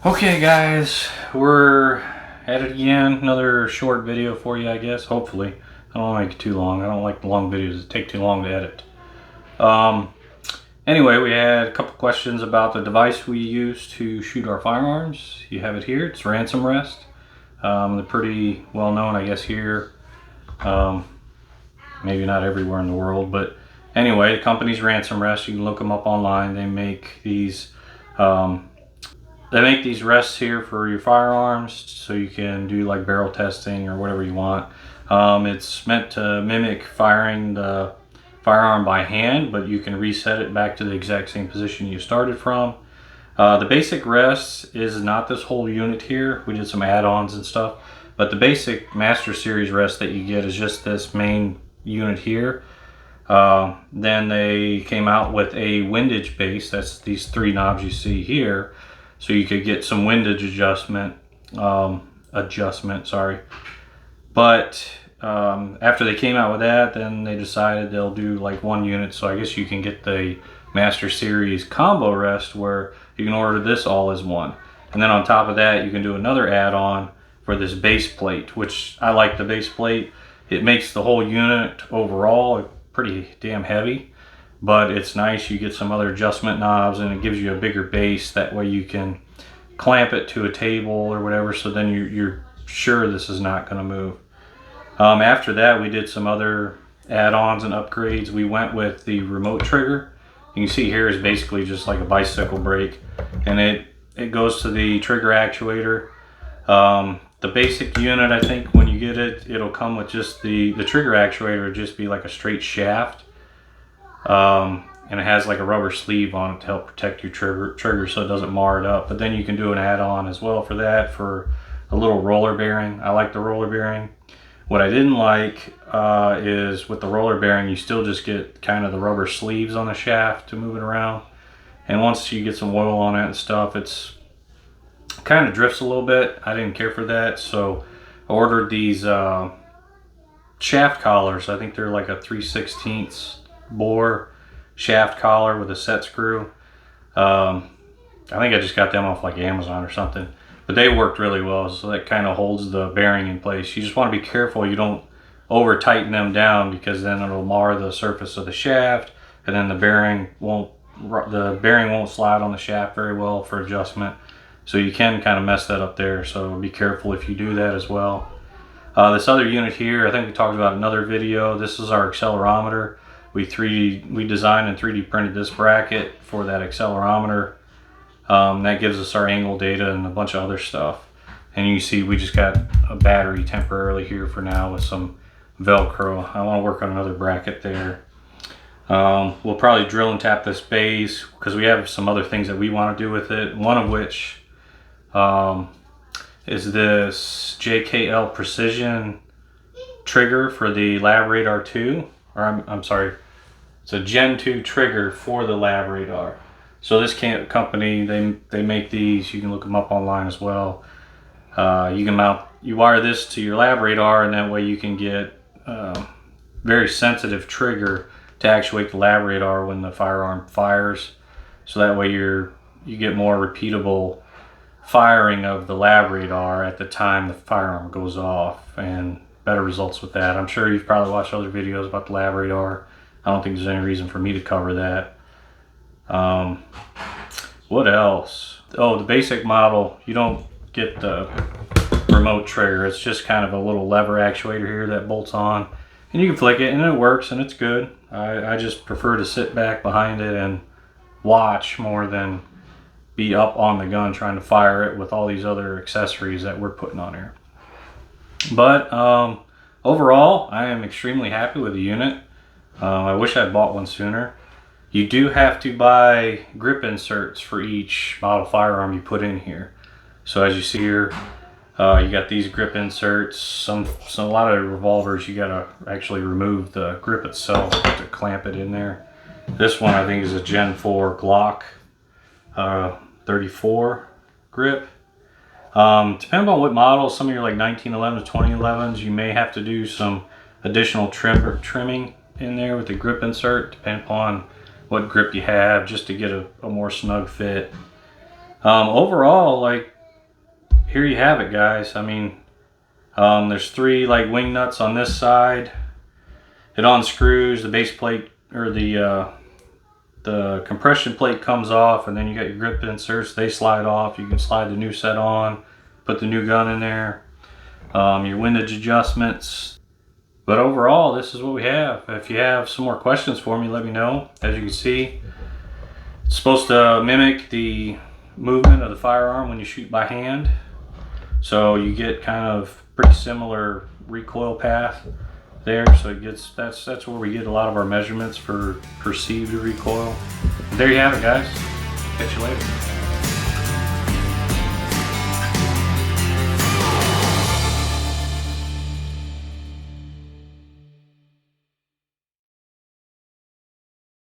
Okay guys, we're at it again. Another short video for you, I guess, hopefully. I don't make it too long. I don't like the long videos. It take too long to edit. Anyway, we had a couple questions about the device we use to shoot our firearms. You have it here. It's Ransom Rest. They're pretty well known, I guess, here. Maybe not everywhere in the world, but anyway, the company's Ransom Rest. You can look them up online. They make these rests here for your firearms, so you can do like barrel testing or whatever you want. It's meant to mimic firing the firearm by hand, but you can reset it back to the exact same position you started from. The basic rest is not this whole unit here. We did some add-ons and stuff, but the basic Master Series rest that you get is just this main unit here. Then they came out with a windage base. That's these three knobs you see here. So you could get some windage adjustment, But after they came out with that, then they decided they'll do like one unit. So I guess you can get the Master Series combo rest where you can order this all as one. And then on top of that, you can do another add-on for this base plate, which I like the base plate. It makes the whole unit overall pretty damn heavy. But it's nice, you get some other adjustment knobs and it gives you a bigger base. That way you can clamp it to a table or whatever, so then you're sure this is not going to move. After that, we did some other add-ons and upgrades. We went with the remote trigger. You can see here is basically just like a bicycle brake, and it goes to the trigger actuator. The basic unit, I think when you get it, it'll come with just the trigger actuator would just be like a straight shaft. And it has like a rubber sleeve on it to help protect your trigger so it doesn't mar it up. But then you can do an add-on as well for that, for a little roller bearing. I like the roller bearing. What I didn't like is with the roller bearing, you still just get kind of the rubber sleeves on the shaft to move it around. And once you get some oil on it and stuff, it's kind of drifts a little bit. I didn't care for that, so I ordered these shaft collars. I think they're like a 3/16 bore shaft collar with a set screw. I think I just got them off like Amazon or something, but they worked really well, so that kind of holds the bearing in place. You just want to be careful you don't over tighten them down, because then it'll mar the surface of the shaft, and then the bearing won't slide on the shaft very well for adjustment, so you can kind of mess that up there. So be careful if you do that as well. This other unit here, I think we talked about in another video. This is our accelerometer. We designed and 3D printed this bracket for that accelerometer. That gives us our angle data and a bunch of other stuff. And you can see we just got a battery temporarily here for now with some Velcro. I want to work on another bracket there. We'll probably drill and tap this base because we have some other things that we want to do with it. One of which is this JKL Precision trigger for the LabRadar 2. Or I'm sorry, it's a Gen 2 trigger for the LabRadar. So this company, they make these. You can look them up online as well. You wire this to your LabRadar, and that way you can get very sensitive trigger to actuate the LabRadar when the firearm fires. So that way you get more repeatable firing of the LabRadar at the time the firearm goes off, and better results with that. I'm sure you've probably watched other videos about the LabRadar. I don't think there's any reason for me to cover that. What else? Oh, the basic model, you don't get the remote trigger. It's just kind of a little lever actuator here that bolts on, and you can flick it and it works and it's good. I just prefer to sit back behind it and watch more than be up on the gun trying to fire it with all these other accessories that we're putting on here. But overall, I am extremely happy with the unit. I wish I'd bought one sooner. You do have to buy grip inserts for each model firearm you put in here. So as you see here, you got these grip inserts. A lot of revolvers you gotta actually remove the grip itself to clamp it in there. This one I think is a Gen 4 Glock 34 grip. Depending on what model, some of your like 1911s, 2011s, you may have to do some additional trimming in there with the grip insert, depending upon what grip you have, just to get a more snug fit. Overall, like here you have it, guys. I mean, there's 3 like wing nuts on this side. It unscrews, the base plate or the compression plate comes off, and then you got your grip inserts. They slide off. You can slide the new set on, put the new gun in there. Your windage adjustments. But overall, this is what we have. If you have some more questions for me, let me know. As you can see, it's supposed to mimic the movement of the firearm when you shoot by hand. So you get kind of pretty similar recoil path there. So it gets that's where we get a lot of our measurements for perceived recoil. There you have it, guys. Catch you later.